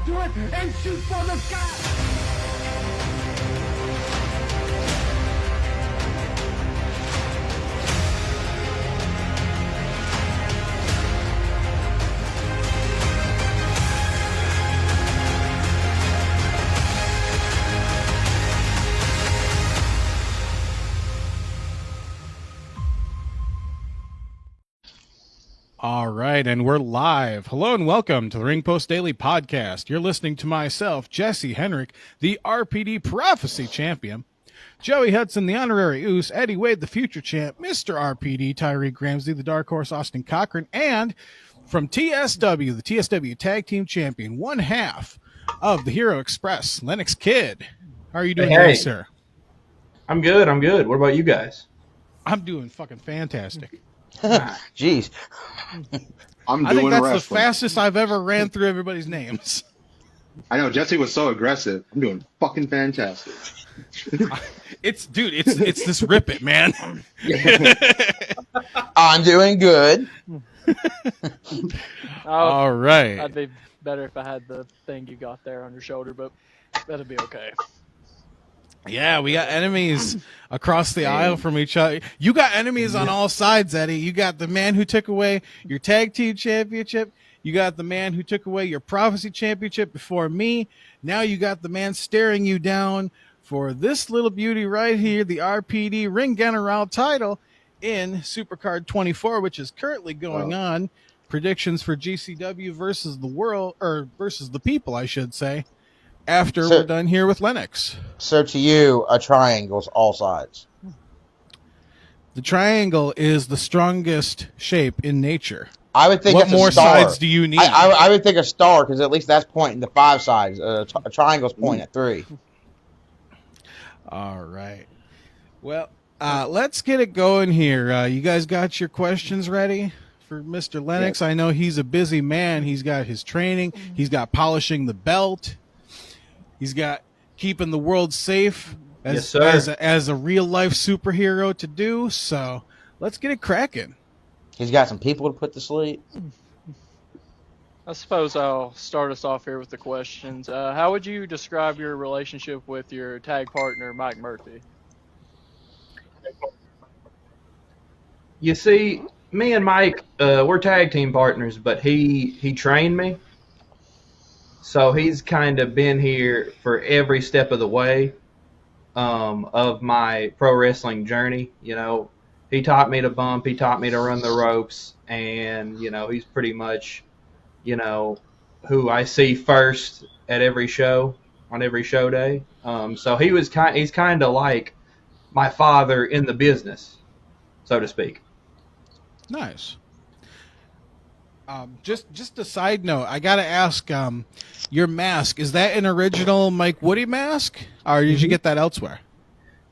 down to it and shoot for the sky. All right, and we're live. Hello and welcome to the Ring Post Daily Podcast. You're listening to myself, Jesse Henrik, the RPD Prophecy Champion, Joey Hudson, the Honorary Oos, Eddie Wade, the Future Champ, Mr. RPD, Tyreek Ramsey, the Dark Horse, Austin Cochran, and from TSW, the TSW Tag Team Champion, one half of the Hero Express, Lennox Kid. How are you doing today, sir? I'm good. What about you guys? I'm doing fucking fantastic. Jeez. I think that's the fastest I've ever ran through everybody's names. I know, Jesse was so aggressive. I'm doing fucking fantastic. It's this rip it, man. I'm doing good. All right. I'd be better if I had the thing you got there on your shoulder, but that'll be okay. Yeah, we got enemies across the aisle from each other. You got enemies on all sides, Eddie. You got the man who took away your tag team championship. You got the man who took away your prophecy championship before me. Now you got the man staring you down for this little beauty right here, the RPD Ring General title in Supercard 24, which is currently going on. Predictions for GCW versus the world, or versus the people, I should say, after we're done here with Lennox. So to you, a triangle's all sides. The triangle is the strongest shape in nature. I would think what it's a more star. sides do you need? I would think a star, because at least that's pointing to 5 sides. A triangle's pointing at 3. All right. Well, let's get it going here. You guys got your questions ready for Mr. Lennox? Yes. I know he's a busy man. He's got his training. He's got polishing the belt. He's got keeping the world safe as a real-life superhero to do. So let's get it cracking. He's got some people to put to sleep. I suppose I'll start us off here with the questions. How would you describe your relationship with your tag partner, Mike Murphy? You see, me and Mike, we're tag team partners, but he trained me. So he's kind of been here for every step of the way of my pro wrestling journey. You know, he taught me to bump, he taught me to run the ropes, and, you know, he's pretty much, you know, who I see first at every show, on every show day. So he's kind of like my father in the business, so to speak. Nice. Just a side note, I gotta ask, your mask, is that an original Mike Woody mask, or did you get that elsewhere?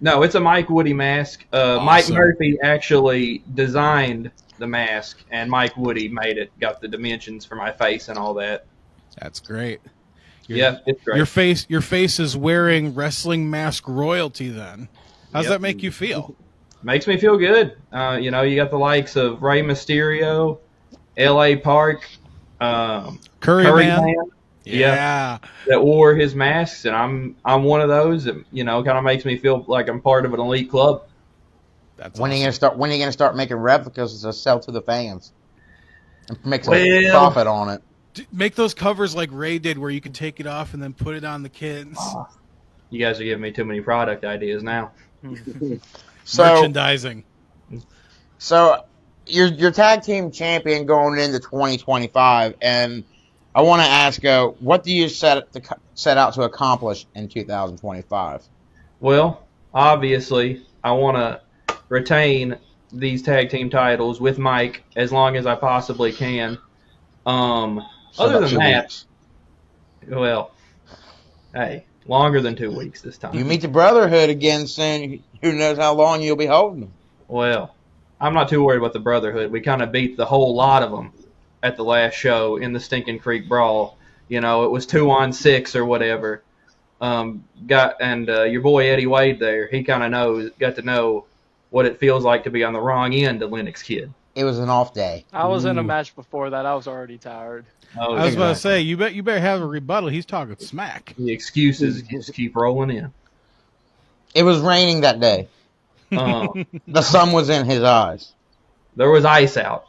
No, it's a Mike Woody mask. Awesome. Mike Murphy actually designed the mask, and Mike Woody made it, got the dimensions for my face and all that. That's great. Yeah, it's great. Your face is wearing wrestling mask royalty then. How's that make you feel? Makes me feel good. You know, you got the likes of Rey Mysterio, L.A. Park, Curry Man. Yeah, that wore his masks, and I'm one of those. That, you know, kind of makes me feel like I'm part of an elite club. That's when awesome. Are you gonna start making replicas to sell to the fans and make some profit on it? Make those covers like Ray did, where you can take it off and then put it on the kids. You guys are giving me too many product ideas now. Merchandising. So you're tag team champion going into 2025, and I want to ask, what do you set out to accomplish in 2025? Well, obviously, I want to retain these tag team titles with Mike as long as I possibly can. Other than that, well, hey, longer than 2 weeks this time. You meet the Brotherhood again soon. Who knows how long you'll be holding them? Well, I'm not too worried about the Brotherhood. We kind of beat the whole lot of them at the last show in the Stinking Creek Brawl. You know, it was 2-on-6 or whatever. Your boy Eddie Wade there, he kind of got to know what it feels like to be on the wrong end of Lennox Kid. It was an off day. I was in a Ooh. match before that. I was already tired. Oh, I was about to exactly. say, you better have a rebuttal. He's talking smack. The excuses just keep rolling in. It was raining that day. The sun was in his eyes. There was ice out.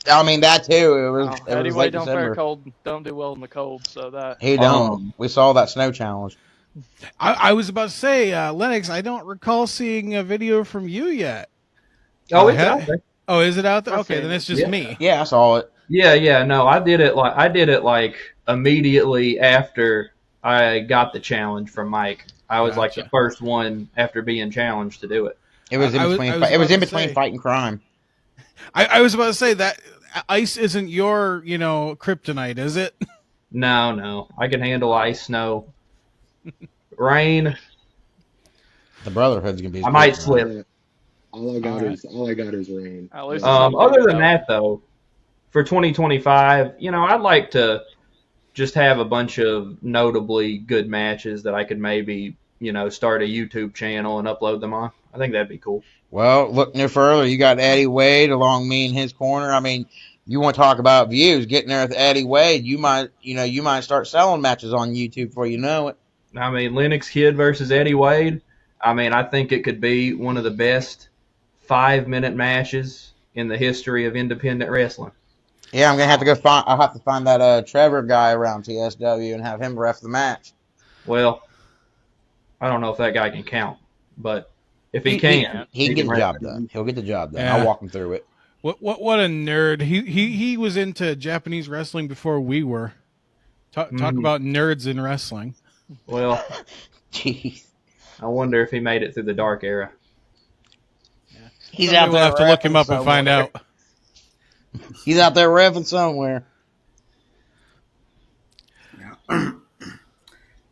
I mean that too. It was Eddie late Wade don't fare December. cold. Don't do well in the cold. So that. He don't. We saw that snow challenge. I was about to say, Lennox, I don't recall seeing a video from you yet. Oh, it's out there. Oh, is it out there? I've Okay, seen then it. it's just Yeah. me. Yeah, I saw it. Yeah. No, I did it like immediately after I got the challenge from Mike. I was like the Gotcha. first one after being challenged to do it. It was in I was- between. I was It was about in to between say. fight and crime. I was about to say that ice isn't your, kryptonite, is it? No. I can handle ice, snow, rain. The Brotherhood's gonna be. I might good, slip. man. All I got is rain. At least it's Other not than that, though, for 2025, I'd like to just have a bunch of notably good matches that I could maybe, start a YouTube channel and upload them on. I think that'd be cool. Well, look no further. You got Eddie Wade along me in his corner. I mean, you want to talk about views? Getting there with Eddie Wade, you might start selling matches on YouTube before you know it. I mean, Lennox Kid versus Eddie Wade. I mean, I think it could be one of the best 5-minute matches in the history of independent wrestling. Yeah, I'm gonna have to go find. I'll have to find that Trevor guy around TSW and have him ref the match. Well, I don't know if that guy can count, but if he can, He can get the ref job it. done. He'll get the job done. Yeah. I'll walk him through it. What a nerd. He was into Japanese wrestling before we were. Talk about nerds in wrestling. Well, Jeez, I wonder if he made it through the dark era. he's Someday out there. we'll have to look him reffing up and find somewhere. out. He's out there reffing somewhere.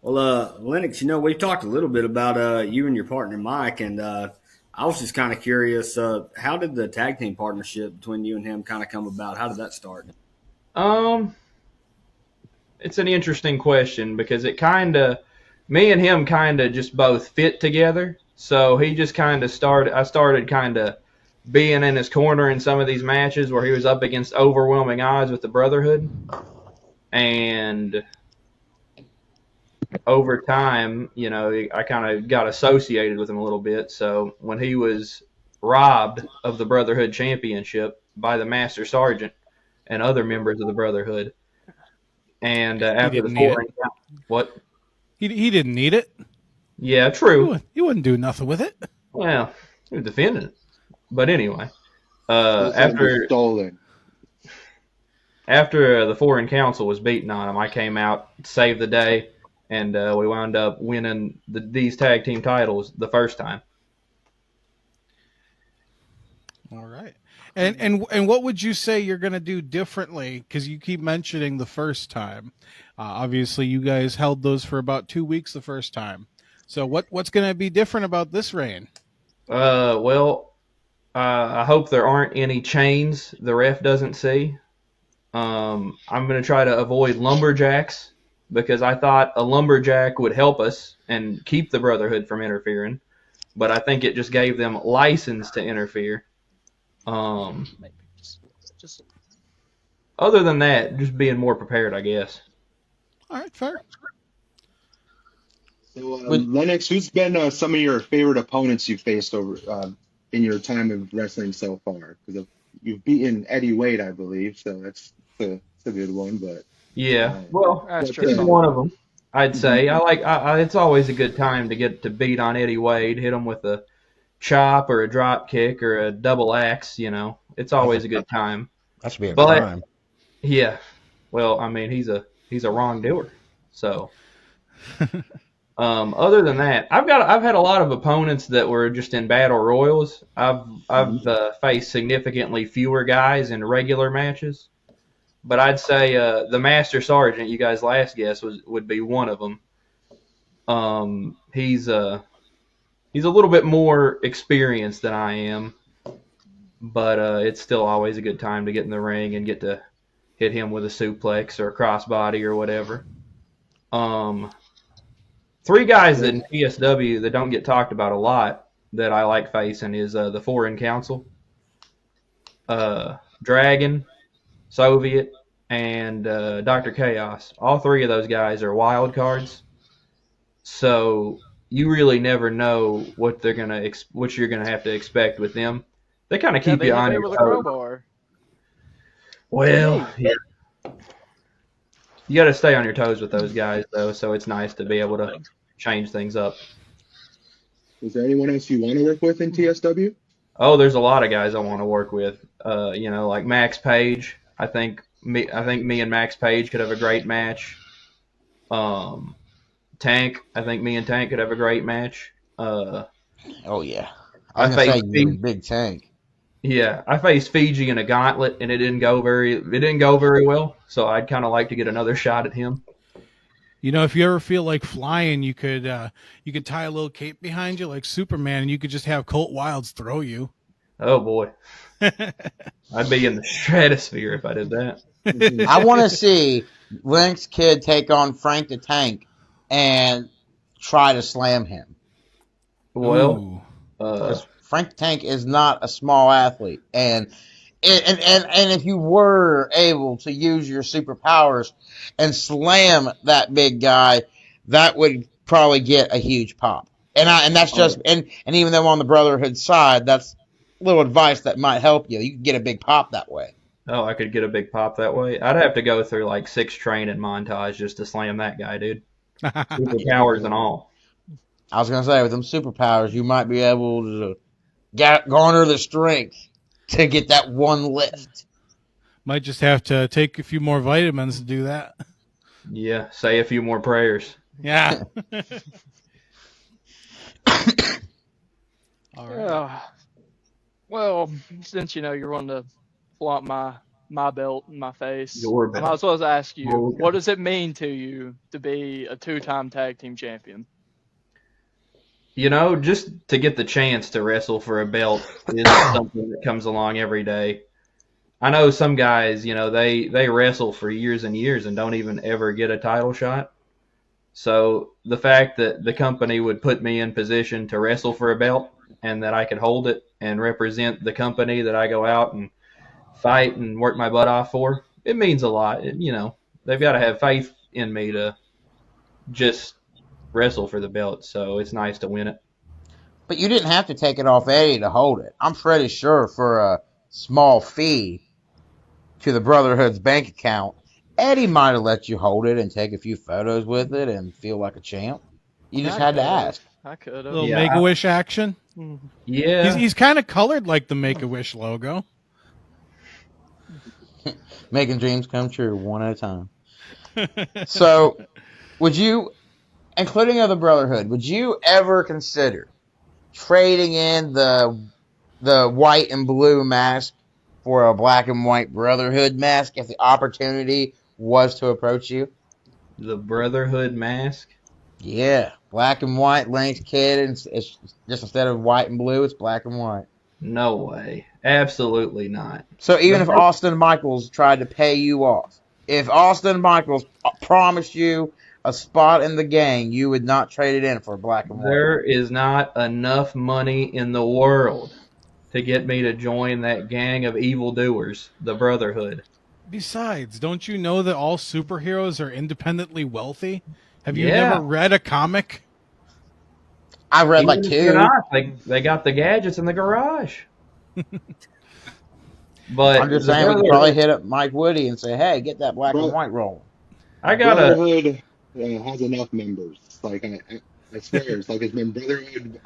Well, Lennox, we've talked a little bit about you and your partner Mike, and I was just kind of curious. How did the tag team partnership between you and him kind of come about? How did that start? It's an interesting question because me and him kind of just both fit together. So he just kind of I started kind of being in his corner in some of these matches where he was up against overwhelming odds with the Brotherhood. And over time, I kind of got associated with him a little bit. So when he was robbed of the Brotherhood Championship by the Master Sergeant and other members of the Brotherhood, and after the didn't need four, what? He didn't need it. Yeah, true. He wouldn't do nothing with it. Well, he was defending it. But anyway, After stolen. after the Foreign Council was beaten on him, I came out, saved the day, and we wound up winning these tag team titles the first time. All right. And what would you say you're going to do differently? Because you keep mentioning the first time. Obviously, you guys held those for about 2 weeks the first time. So what's going to be different about this reign? I hope there aren't any chains the ref doesn't see. I'm going to try to avoid lumberjacks because I thought a lumberjack would help us and keep the Brotherhood from interfering. But I think it just gave them license to interfere. Just Other than that, just being more prepared, I guess. All right, fair. So, Lennox, who's been some of your favorite opponents you faced over in your time of wrestling so far? Because you've beaten Eddie Wade, I believe, so that's a good one. But Yeah, well, That's true. he's one of them. I'd say it's always a good time to get to beat on Eddie Wade, hit him with a chop or a drop kick or a double axe. It's always a good time. That should be a But- crime. Yeah, well, I mean he's a wrongdoer. So, other than that, I've had a lot of opponents that were just in battle royals. I've faced significantly fewer guys in regular matches. But I'd say the Master Sergeant, you guys' last guess, would be one of them. He's a little bit more experienced than I am, but it's still always a good time to get in the ring and get to hit him with a suplex or a crossbody or whatever. 3 guys in PSW that don't get talked about a lot that I like facing is the Foreign Council. Dragon, Soviet, and Dr. Chaos. All three of those guys are wild cards. So you really never know what what you're gonna have to expect with them. They kind of Yeah, keep they you hit on me your with a toes. crowbar. Well, Me. yeah, you got to stay on your toes with those guys though. So it's nice to be able to change things up. Is there anyone else you want to work with in TSW? Oh, there's a lot of guys I want to work with. Like Max Page. I think me and Max Page could have a great match. Um, Tank. I think me and Tank could have a great match. Oh yeah. I I was gonna say faced you're a big tank. Yeah, I faced Fiji in a gauntlet and it didn't go very well. So I'd kind of like to get another shot at him. You know, if you ever feel like flying, you could tie a little cape behind you like Superman, and you could just have Colt Wilds throw you. Oh boy, I'd be in the stratosphere if I did that. I want to see Lennox Kid take on Frank the Tank and try to slam him. Well, Ooh. Because Frank the Tank is not a small athlete, and if you were able to use your superpowers and slam that big guy, that would probably get a huge pop. And that's just and even though on the Brotherhood side, that's a little advice that might help you. You can get a big pop that way. oh, I could get a big pop that way. I'd have to go through like 6 training montage just to slam that guy, dude. Superpowers and all. I was gonna say with them superpowers, you might be able to garner the strength to get that one lift. Might just have to take a few more vitamins to do that. Yeah, say a few more prayers. Yeah. All right. Yeah. Well, since you're wanting to flaunt my belt in my face, Your I belt. might as well ask you, Oh, what does it mean to you to be a 2-time tag team champion? Just to get the chance to wrestle for a belt is something that comes along every day. I know some guys, they wrestle for years and years and don't even ever get a title shot. So the fact that the company would put me in position to wrestle for a belt and that I could hold it and represent the company that I go out and fight and work my butt off for, it means a lot. They've got to have faith in me to just wrestle for the belt. So it's nice to win it. But you didn't have to take it off Eddie to hold it. I'm pretty sure for a small fee to the Brotherhood's bank account, Eddie might have let you hold it and take a few photos with it and feel like a champ. You just had to ask. I could have. Little Yeah. Make-A-Wish action. Yeah. He's kind of colored like the Make-A-Wish logo. Making dreams come true one at a time. So, would you, including of the Brotherhood, would you ever consider trading in the white and blue mask for a black and white Brotherhood mask if the opportunity was to approach you? The Brotherhood mask. Yeah, black and white, Lennox Kid, and it's just instead of white and blue, it's black and white. No way. Absolutely not. So even if Austin Michaels tried to pay you off, if Austin Michaels promised you a spot in the gang, you would not trade it in for black and white. There is not enough money in the world to get me to join that gang of evildoers, the Brotherhood. Besides, don't you know that all superheroes are independently wealthy? Have you Yeah. never read a comic? I read like Even if they're 2. not, they got the gadgets in the garage. But I'm just the saying we could Brotherhood- probably hit up Mike Woody and say, hey, get that black and white rolling. I got a Brotherhood has enough members. Like I swear, it's been Brotherhood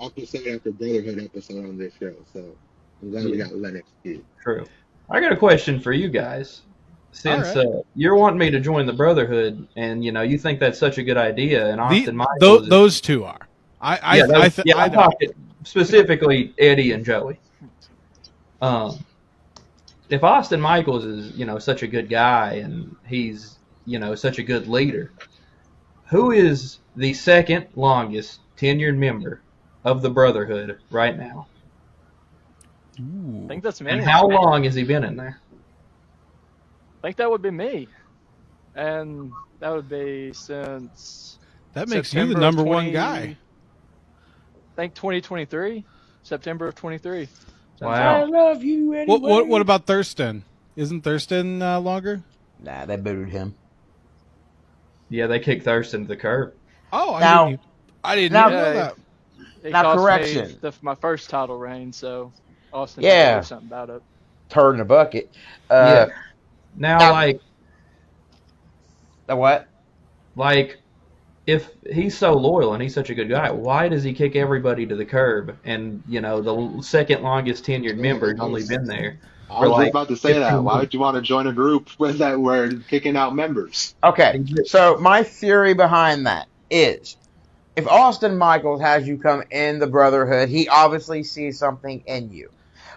episode after Brotherhood episode on this show. So I'm glad we got Lennox Kid. True. I got a question for you guys. Since All you're wanting me to join the Brotherhood, and you think that's such a good idea, and Austin Michaels, Those two are. I'm talking specifically Eddie and Joey. If Austin Michaels is such a good guy and he's such a good leader, who is the second longest tenured member of the Brotherhood right now? I think that's me. And how long has he been in there? I think that would be me. And that would be since That makes you the September of number one 20 guy. I think 2023, September of 23. Sounds Wow. good. love you anyway. What about Thurston? Isn't Thurston longer? Nah, they booted him. Yeah, they kicked Thurston to the curb. Oh, Now, I didn't now, even know Yeah, that. it now, cost me correction. my first title reign, so Austin had to do Yeah, something about it. turd in a bucket. Yeah. Now, Now, the what? like if he's so loyal and he's such a good guy, why does he kick everybody to the curb? And the second longest tenured member's only been there I for was just like about to say that. 15 Why months. would you want to join a group with that where kicking out members? Okay, so my theory behind that is if Austin Michaels has you come in the Brotherhood, he obviously sees something in you.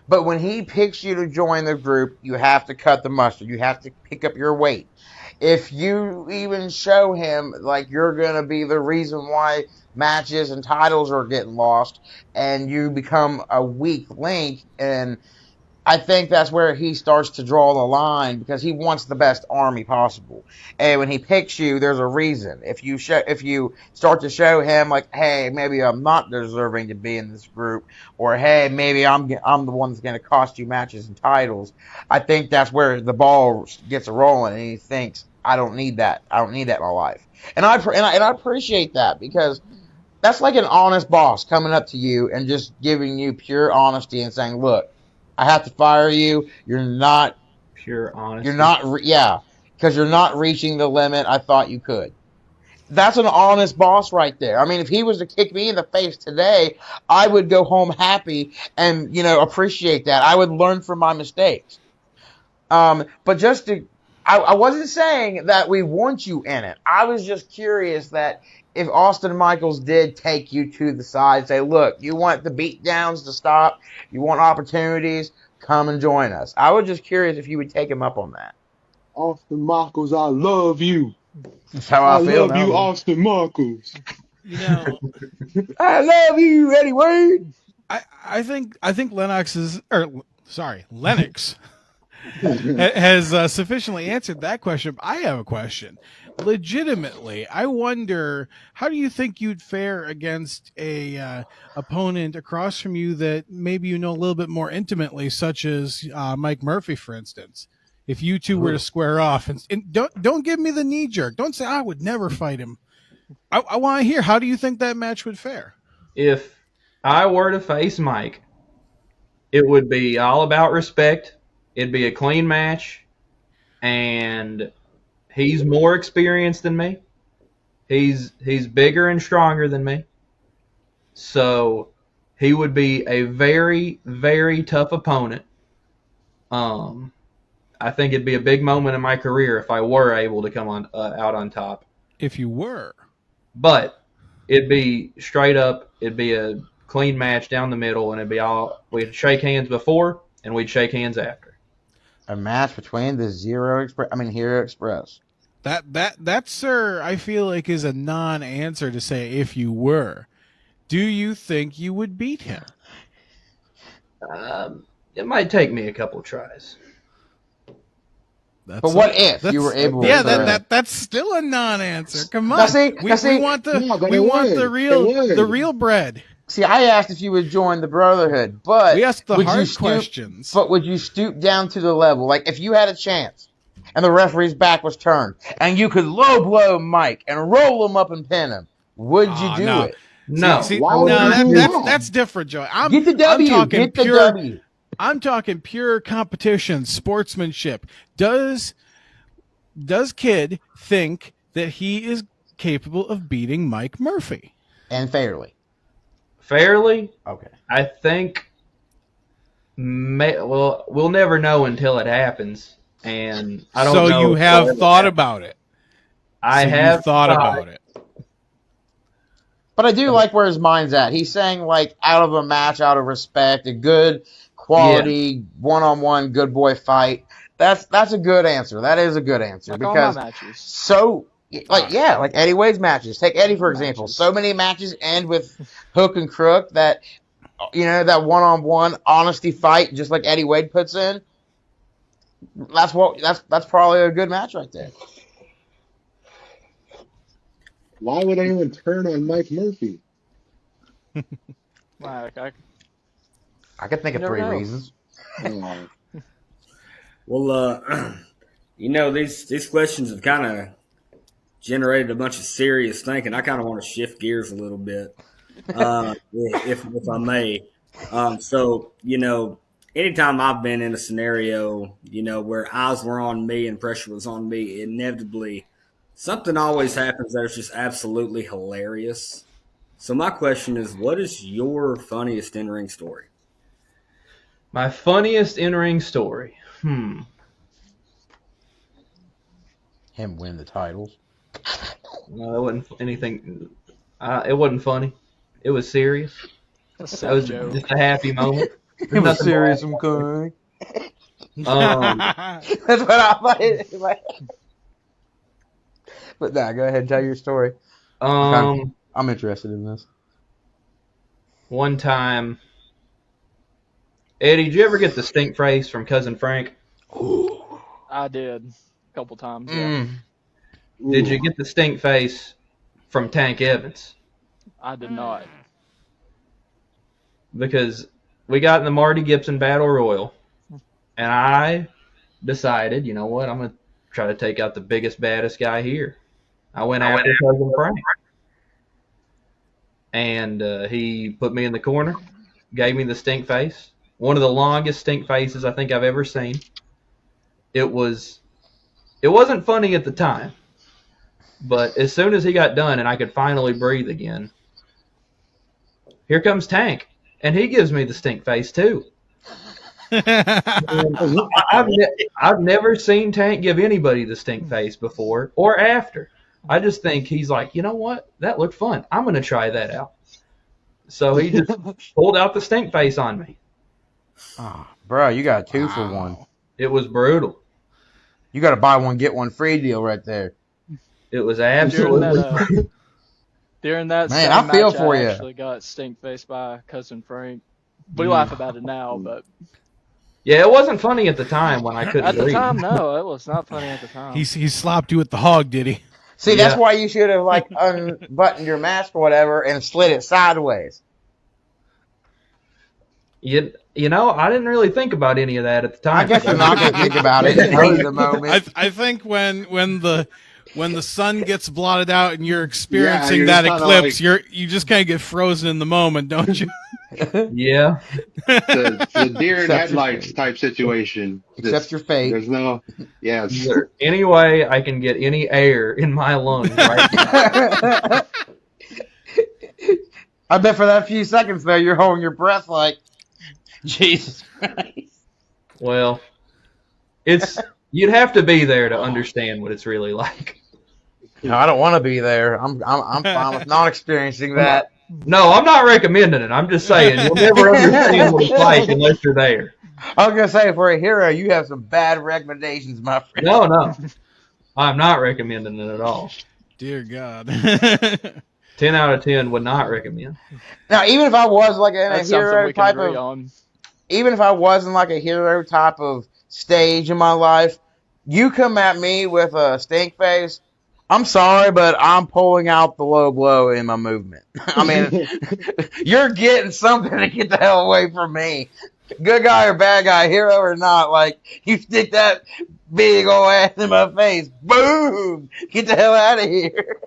But when he picks you to join the group, you have to cut the mustard. You have to pick up your weight. If you even show him like you're going to be the reason why matches and titles are getting lost and you become a weak link, and I think that's where he starts to draw the line because he wants the best army possible. And when he picks you, there's a reason. If you start to show him like, hey, maybe I'm not deserving to be in this group, or hey, maybe I'm the one that's going to cost you matches and titles. I think that's where the ball gets rolling, and he thinks, I don't need that. I don't need that in my life. And I appreciate that because that's like an honest boss coming up to you and just giving you pure honesty and saying, look, I have to fire you. Pure honesty. Because you're not reaching the limit I thought you could. That's an honest boss right there. I mean, if he was to kick me in the face today, I would go home happy and, appreciate that. I would learn from my mistakes. But I wasn't saying that we want you in it. I was just curious that if Austin Michaels did take you to the side, say, look, you want the beatdowns to stop, you want opportunities, come and join us. I was just curious if you would take him up on that. Austin Michaels, I love you. That's how I I feel love now. you, Austin Michaels. You know, I love you, Eddie Wade. I think Lennox has sufficiently answered that question. I have a question. Legitimately, I wonder how do you think you'd fare against a opponent across from you that maybe you know a little bit more intimately, such as Mike Murphy, for instance. If you two were to square off, and don't give me the knee jerk. Don't say I would never fight him. I want to hear how do you think that match would fare? If I were to face Mike, it would be all about respect. It'd be a clean match, and he's more experienced than me. He's bigger and stronger than me. So he would be a very, very tough opponent. I think it'd be a big moment in my career if I were able to come on out on top. If you were. But it'd be straight up. It'd be a clean match down the middle, and it'd be all we'd shake hands before, and we'd shake hands after. A match between the Hero Express. That, sir, I feel like is a non-answer to say if you were. Do you think you would beat him? It might take me a couple tries. That's But what if you were able to? Yeah, that's still a non-answer. Come on. We want the real bread. See, I asked if you would join the Brotherhood, but We asked the would hard you stoop, questions. But would you stoop down to the level? Like if you had a chance and the referee's back was turned and you could low blow Mike and roll him up and pin him, would you do it? No. That's different, Joey. Get the W. Get the W. I'm talking pure competition, sportsmanship. Does Kid think that he is capable of beating Mike Murphy? And fairly. Fairly? Okay. I think. We'll never know until it happens, and I don't know. So you have thought about it. I have thought about it. But I do like where his mind's at. He's saying like out of a match, out of respect, a good quality one-on-one good boy fight. That's a good answer. That is a good answer Like because all my matches. like Eddie Wade's matches. Take Eddie for example. So many matches end with hook and crook that that one-on-one honesty fight, just like Eddie Wade puts in. That's probably a good match right there. Why would anyone turn on Mike Murphy? Like I could think You of never 3 know. reasons. Oh, Well, these questions have kind of generated a bunch of serious thinking. I kind of want to shift gears a little bit, if I may. So anytime I've been in a scenario, where eyes were on me and pressure was on me, inevitably something always happens that is just absolutely hilarious. So my question is, what is your funniest in-ring story? My funniest in-ring story. Him win the titles. No, it wasn't anything. It wasn't funny. It was serious. That's a That was sick joke. just a happy moment. It There's was nothing serious, bad. McCoy. Um, That's what I like. But nah, go ahead and tell your story. um, I'm interested in this. one time, Eddie, did you ever get the stink face from Cousin Frank? I did a couple times. Yeah, Mm. Did you get the stink face from Tank Evans? I did not. Because we got in the Marty Gibson Battle Royal, and I decided, you know what, I'm going to try to take out the biggest, baddest guy here. I went after Cousin Frank. And he put me in the corner, gave me the stink face. One of the longest stink faces I think I've ever seen. It wasn't funny at the time, but as soon as he got done and I could finally breathe again, here comes Tank, and he gives me the stink face too. I've never seen Tank give anybody the stink face before or after. I just think he's like, you know what? That looked fun. I'm going to try that out. So he just pulled out the stink face on me. Oh, bro, you got a 2 for 1. It was brutal. You got a buy one get one free deal right there. It was During absolutely that, during that Man, same I feel match, for I ya. actually got stink faced by Cousin Frank. We laugh about it now, but Yeah, it wasn't funny at the time when I couldn't at the breathe. time, no, it was not funny at the time. he slapped you with the hog, did he? See, that's Yeah. why you should have like unbuttoned your mask or whatever and slid it sideways. You know, I didn't really think about any of that at the time. I guess you're not going to think about it in the heat of the moment. I think when the sun gets blotted out and you're experiencing you're that just eclipse, kinda you just kind of get frozen in the moment, don't you? Yeah. the deer in Except your headlights fate. type situation. Except your fate. There's no, yes. Is there any way I can get any air in my lungs right now? I bet for that few seconds there, you're holding your breath like, Jesus Christ. Well, you'd have to be there to understand what it's really like. No, I don't want to be there. I'm fine with not experiencing that. No, I'm not recommending it. I'm just saying you'll never understand what it's like unless you're there. I was going to say, for a hero, you have some bad recommendations, my friend. No. I'm not recommending it at all. Dear God. 10 out of 10 would not recommend. Now, even if I was like in a That's something hero we can type agree of, on. even if I wasn't like a hero type of stage in my life, you come at me with a stink face, I'm sorry, but I'm pulling out the low blow in my movement. I mean, you're getting something to get the hell away from me. Good guy or bad guy, hero or not, like, you stick that big old ass in my face, boom, get the hell out of here.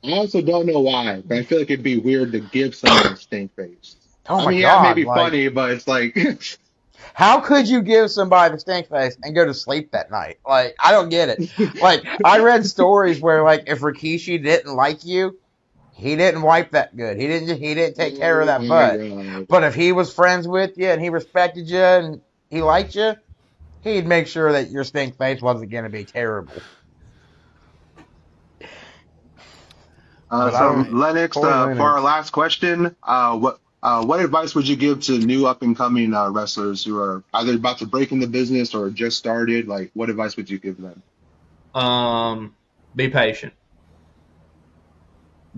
I also don't know why, but I feel like it'd be weird to give someone a stink face. Oh I my mean, yeah, it God, may be like, funny, but it's like, how could you give somebody the stink face and go to sleep that night? Like, I don't get it. Like, I read stories where, like, if Rikishi didn't like you, he didn't wipe that good. He didn't take care of that oh butt. my God. But if he was friends with you and he respected you and he liked you, he'd make sure that your stink face wasn't going to be terrible. But I So don't- Lennox, Poor for Lennox. our last question, what advice would you give to new up and coming wrestlers who are either about to break in the business or just started? Like, what advice would you give them? Be patient.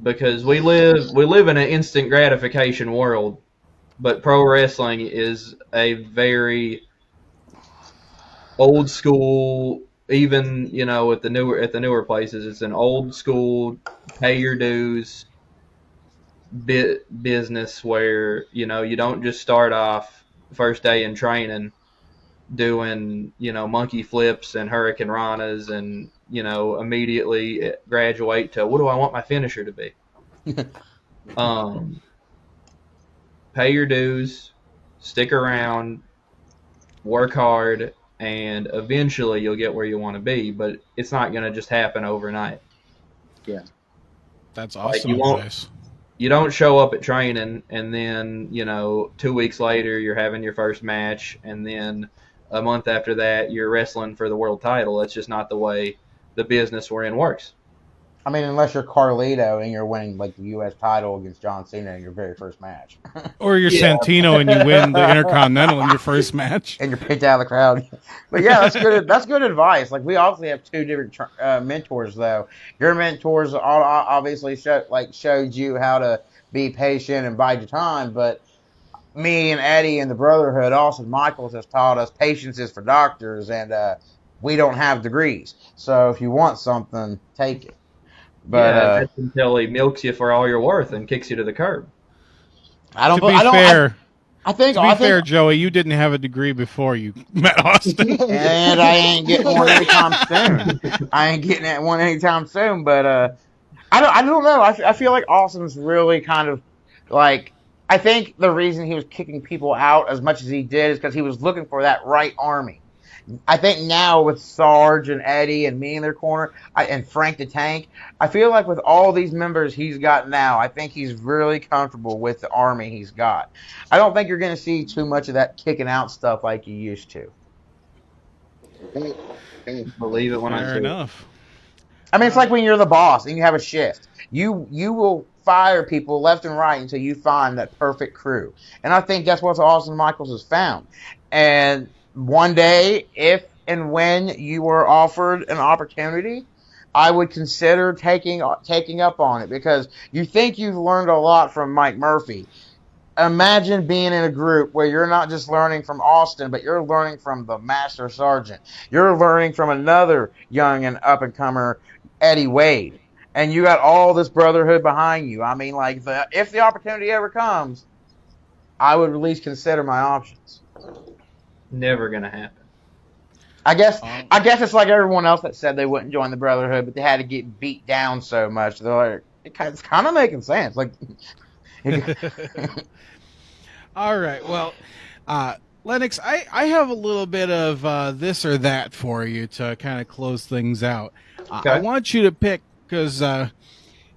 Because we live in an instant gratification world, but pro wrestling is a very old school. Even at the newer places, it's an old school pay your dues business where you don't just start off first day in training doing, monkey flips and hurricane ranas and, immediately graduate to what do I want my finisher to be? Um, Pay your dues, stick around, work hard, and eventually you'll get where you want to be, but it's not going to just happen overnight. Yeah. That's Like awesome advice. you don't show up at training and then 2 weeks later you're having your first match and then a month after that you're wrestling for the world title. That's just not the way the business we're in works. I mean, unless you're Carlito and you're winning like the U.S. title against John Cena in your very first match, Or you're Yeah. Santino and you win the Intercontinental in your first match. and you're picked out of the crowd. But yeah, that's good. That's good advice. Like we obviously have two different mentors, though. Your mentors obviously showed you how to be patient and bide your time, but me and Eddie and the Brotherhood, Austin Michaels, has taught us patience is for doctors, and we don't have degrees. So if you want something, take it. But That's until he milks you for all you're worth and kicks you to the curb. I don't. To be I don't. fair, I think. to be fair, Joey, you didn't have a degree before you met Austin. And I ain't getting one anytime soon. I ain't getting that one anytime soon. But I don't know. I feel like Austin's really kind of like. I think the reason he was kicking people out as much as he did is because he was looking for that right army. I think now with Sarge and Eddie and me in their corner, and Frank the Tank, I feel like with all these members he's got now, I think he's really comfortable with the army he's got. I don't think you're going to see too much of that kicking out stuff like you used to. Believe it when I Fair see it. enough. I mean, it's like when you're the boss and you have a shift. You will fire people left and right until you find that perfect crew. And I think that's what Austin Michaels has found. And one day, if and when you were offered an opportunity, I would consider taking up on it because you think you've learned a lot from Mike Murphy. Imagine being in a group where you're not just learning from Austin, but you're learning from the Master Sergeant. You're learning from another young and up-and-comer, Eddie Wade. And you got all this brotherhood behind you. I mean, like, if the opportunity ever comes, I would at least consider my options. Never gonna happen. I guess it's like everyone else that said they wouldn't join the Brotherhood, but they had to get beat down so much. They're like, it's kind of making sense. Like, All right. Well, Lennox, I have a little bit of this or that for you to kind of close things out. Okay. I want you to pick because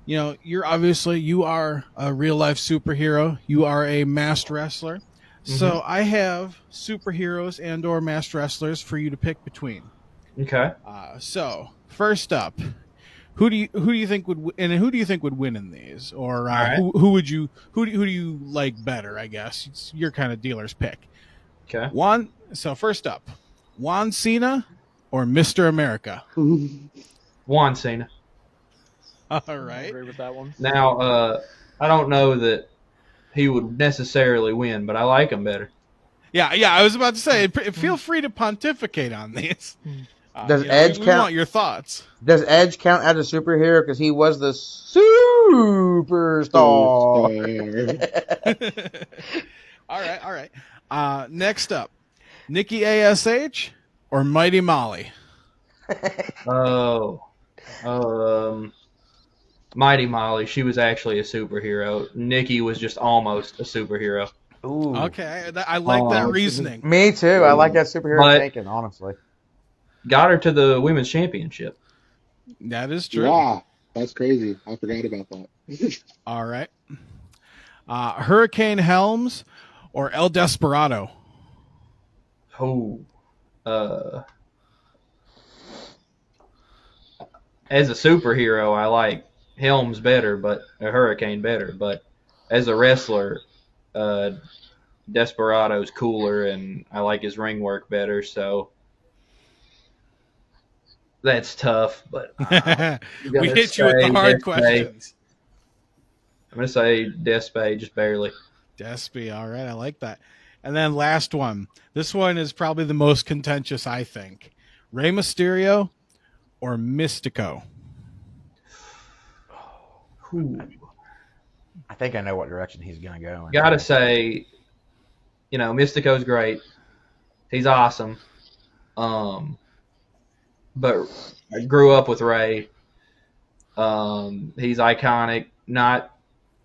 you are a real life superhero. You are a masked wrestler. So I have superheroes and or masked wrestlers for you to pick between. Okay. So first up, who do you think would win in these, or right. who do you like better? I guess you're kind of dealer's pick. Okay. So first up, Juan Cena or Mr. America. Juan Cena. All I right. agree with that one. Now, I don't know that he would necessarily win, but I like him better. Yeah. I was about to say, feel free to pontificate on these. Does Edge we count? want your thoughts. Does Edge count as a superhero because he was the superstar? All right. Next up, Nikki ASH or Mighty Molly. Oh, Mighty Molly. She was actually a superhero. Nikki was just almost a superhero. Ooh. Okay, I like that reasoning. Me too. I like that superhero But- thinking, honestly. Got her to the women's championship. That is true. Yeah, that's crazy. I forgot about that. All right. Hurricane Helms or El Desperado. Oh, as a superhero, I like Helms better, but a Hurricane better. But as a wrestler, Desperado's cooler, and I like his ring work better. So that's tough. But We hit you with the hard questions. I'm gonna say Despe, just barely. Despy, all right, I like that. And then last one. This one is probably the most contentious, I think. Rey Mysterio or Mystico. Ooh. I think I know what direction he's going to go in. Gotta say, Mystico's great. He's awesome. But I grew up with Ray. He's iconic.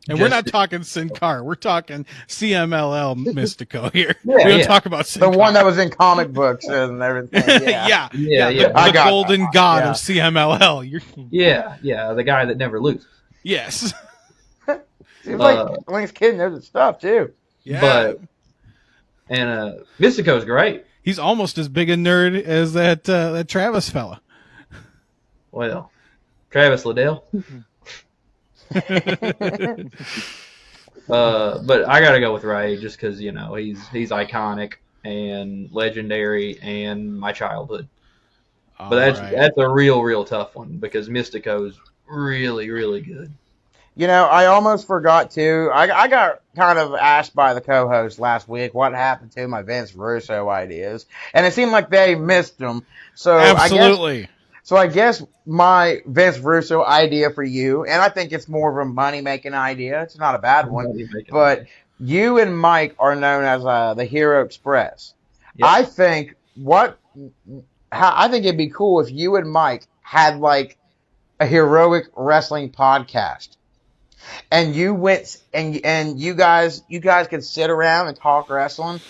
And we're not talking Sin Cara. We're talking CMLL Mystico here. Yeah, we don't yeah. talk about Sin The Cara. one that was in comic books and everything. Yeah. The I got golden that. god Yeah. of CMLL. Yeah, the guy that never loses. Yes. Seems like Link's kid knows his stuff too. Yeah. And Mystico's great. He's almost as big a nerd as that Travis fella. Well, Travis Liddell. But I gotta go with Ray just because he's iconic and legendary and my childhood. But that's a real tough one because Mystico's really good. I almost forgot to. I got kind of asked by the co-host last week what happened to my Vince Russo ideas, and it seemed like they missed them. So absolutely. I guess my Vince Russo idea for you, and I think it's more of a money-making idea. It's not a bad one, but you and Mike are known as the Hero Express. Yep. I think it'd be cool if you and Mike had like a heroic wrestling podcast, and you went and you guys could sit around and talk wrestling,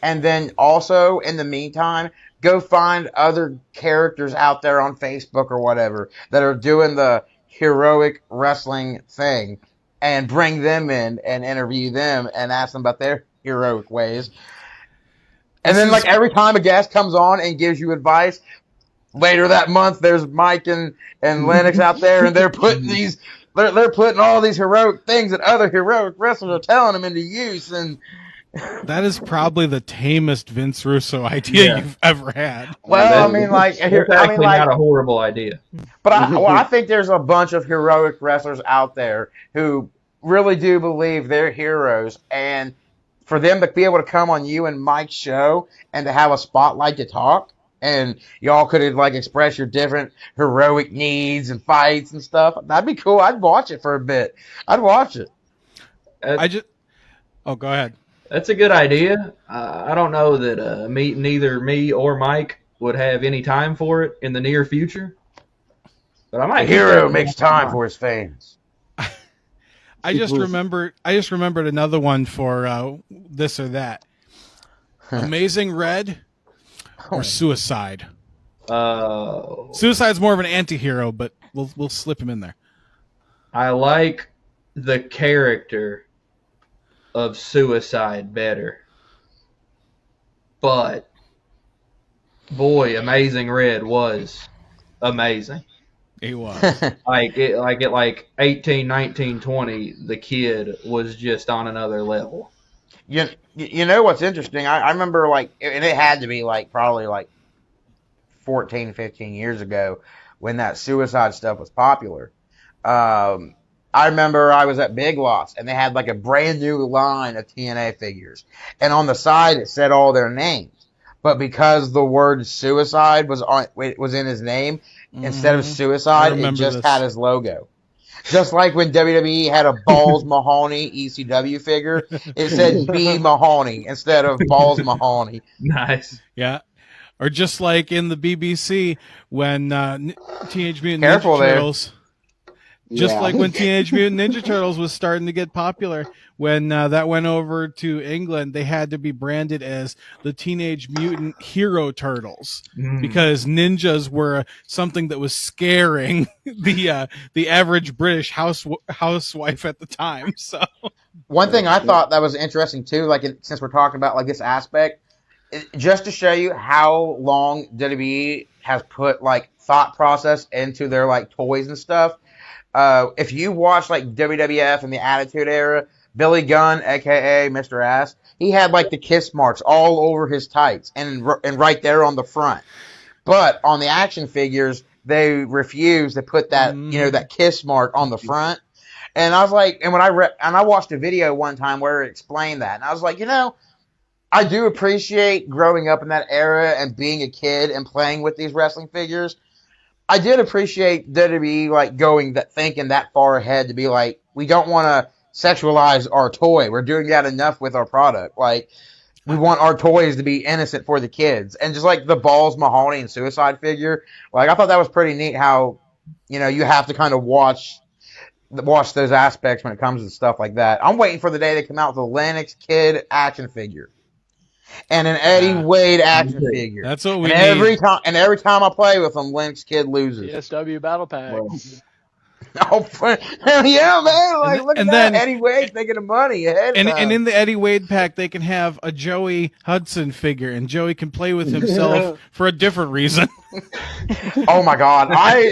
and then also in the meantime, go find other characters out there on Facebook or whatever that are doing the heroic wrestling thing and bring them in and interview them and ask them about their heroic ways. And then like every time a guest comes on and gives you advice, later that month there's Mike and Lennox out there and they're putting they're putting all these heroic things that other heroic wrestlers are telling them into use, and that is probably the tamest Vince Russo idea you've ever had. Well, not a horrible idea. But I think there's a bunch of heroic wrestlers out there who really do believe they're heroes, and for them to be able to come on you and Mike's show and to have a spotlight to talk, and y'all could like express your different heroic needs and fights and stuff, that'd be cool. I'd watch it for a bit. I'd watch it. Go ahead. That's a good idea. I don't know that neither me or Mike would have any time for it in the near future. But I might. A hero makes time for his fans. I just remembered another one for this or that. Amazing Red or Suicide. Suicide's more of an anti-hero, but we'll slip him in there. I like the character of Suicide better, but boy, Amazing Red was amazing. He was like at 18, 19, 20, the kid was just on another level. You know what's interesting? I remember and it had to be probably 14, 15 years ago when that Suicide stuff was popular. I remember I was at Big Lots and they had a brand new line of TNA figures, and on the side it said all their names, but because the word Suicide was in his name, instead of Suicide, it just had his logo. Just like when WWE had a Balls Mahoney ECW figure, it said B Mahoney instead of Balls Mahoney. Nice. Yeah. Or just like in the BBC when Teenage Mutant Ninja Turtles. Just like when Teenage Mutant Ninja Turtles was starting to get popular, when that went over to England, they had to be branded as the Teenage Mutant Hero Turtles because ninjas were something that was scaring the average British housewife at the time. So one thing I thought that was interesting too, since we're talking about this aspect, just to show you how long WWE has put thought process into their toys and stuff. If you watch WWF in the Attitude Era, Billy Gunn, aka Mr. Ass, he had the kiss marks all over his tights and right there on the front. But on the action figures, they refused to put that that kiss mark on the front. And I was and when I watched a video one time where it explained that, and I was I do appreciate growing up in that era and being a kid and playing with these wrestling figures. I did appreciate WWE thinking that far ahead to be we don't want to sexualize our toy. We're doing that enough with our product. we want our toys to be innocent for the kids. And just like the Balls Mahoney and Suicide figure, like I thought that was pretty neat how, you have to kind of watch those aspects when it comes to stuff like that. I'm waiting for the day they come out with a Lennox Kid action figure and an Eddie Wade action figure. That's what we and every time I play with them, Lennox Kid loses. PSW Battle Pack. Oh, yeah, man! Like, look at and that, then- Eddie Wade thinking of money ahead. And in the Eddie Wade pack, they can have a Joey Hudson figure, and Joey can play with himself for a different reason. Oh my God! I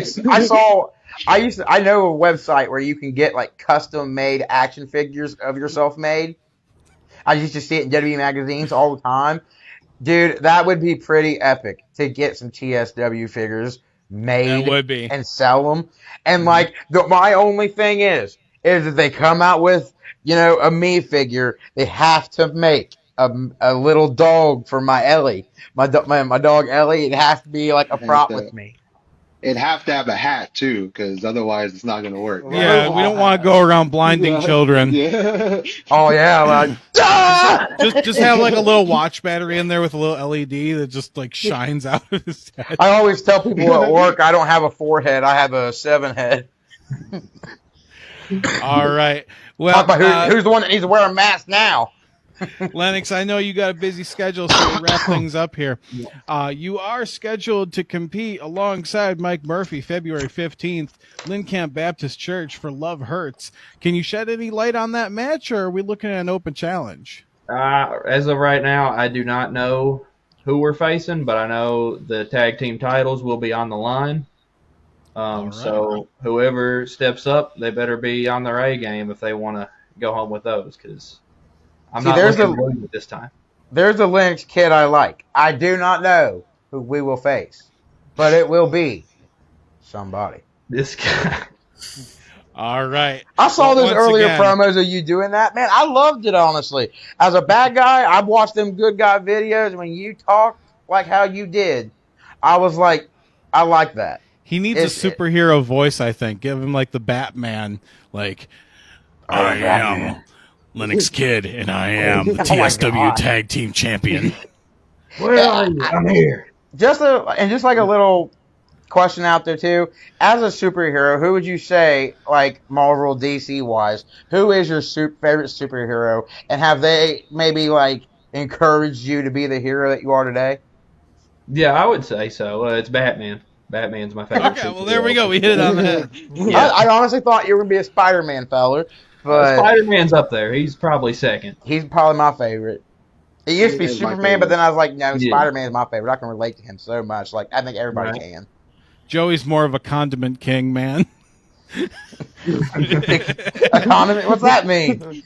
know a website where you can get like custom made action figures of yourself made. I used to see it in WWE magazines all the time. Dude, that would be pretty epic to get some TSW figures made That would be. and sell them. And like, my only thing is if they come out with, a me figure, they have to make a little dog for my Ellie, my dog Ellie. It has to be like a prop with me. It'd have to have a hat too, because otherwise it's not going to work. Yeah, we don't want to go around blinding children. Yeah. Oh yeah, like Just have like a little watch battery in there with a little LED that just like shines out of his head. I always tell people at work I don't have a 4-head, I have a 7-head. All right. Well, Who's the one that needs to wear a mask now? Lennox, I know you got a busy schedule, so we wrap things up here. You are scheduled to compete alongside Mike Murphy February 15th, Lynn Camp Baptist Church for Love Hurts. Can you shed any light on that match, or are we looking at an open challenge? As of right now, I do not know who we're facing, but I know the tag team titles will be on the line. right. So whoever steps up, they better be on their A game if they want to go home with those, because I'm not looking to lose it this time. There's the Lennox Kid I like. I do not know who we will face, but it will be somebody. This guy. All right. I saw those Once earlier again- promos of you doing that. Man, I loved it, honestly. As a bad guy, I've watched them good guy videos. When you talk like how you did, I was like, I like that. He needs a superhero voice, I think. Give him like the Batman, like, I am Lennox Kid, and I am the TSW God. Tag Team Champion. Where are you? I'm here. Just like a little question out there too. As a superhero, who would you say, like Marvel, DC wise, who is your favorite superhero, and have they maybe like encouraged you to be the hero that you are today? Yeah, I would say so. It's Batman. Batman's my favorite. Okay, well, there we go. We hit it on the head. Yeah. I honestly thought you were gonna be a Spider-Man feller, but Spider-Man's up there. He's probably second. he's probably my favorite. It used to be He is my Superman, but then I was like, no, Yeah. Spider-Man is my favorite. I can relate to him so much. Like, I think everybody Right. can. Joey's more of a condiment king, man. Economy? What's that mean?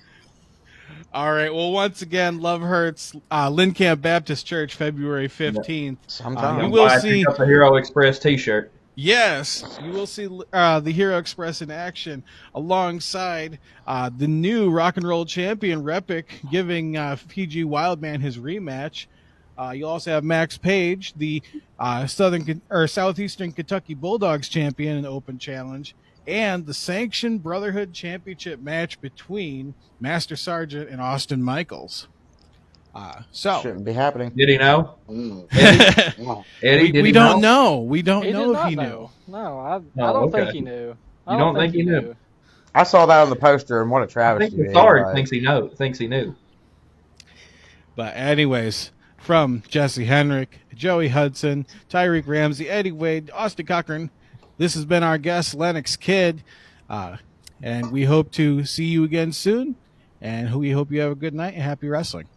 All right. Well, once again, Love Hurts, Lynn Camp Baptist Church, February 15th. Sometimes. You will Why I see- picked up the Hero Express T-shirt. Yes, you will see the Hero Express in action alongside the new Rock and Roll Champion Repic, giving PG Wildman his rematch. You also have Max Page, the Southeastern Kentucky Bulldogs champion in Open Challenge, and the Sanctioned Brotherhood Championship match between Master Sergeant and Austin Michaels. Shouldn't be happening. Did he know? Oh. Eddie, did we he don't know? know. We don't He know did if not he know. knew. No, I Oh, don't think okay. he knew. You don't think he knew? I saw that on the poster, and what a I travesty. think the it Sarge is. thinks he knew. But anyways, from Jesse Henrik, Joey Hudson, Tyreek Ramsey, Eddie Wade, Austin Cochran, this has been our guest, Lennox Kid. And we hope to see you again soon. And we hope you have a good night and happy wrestling.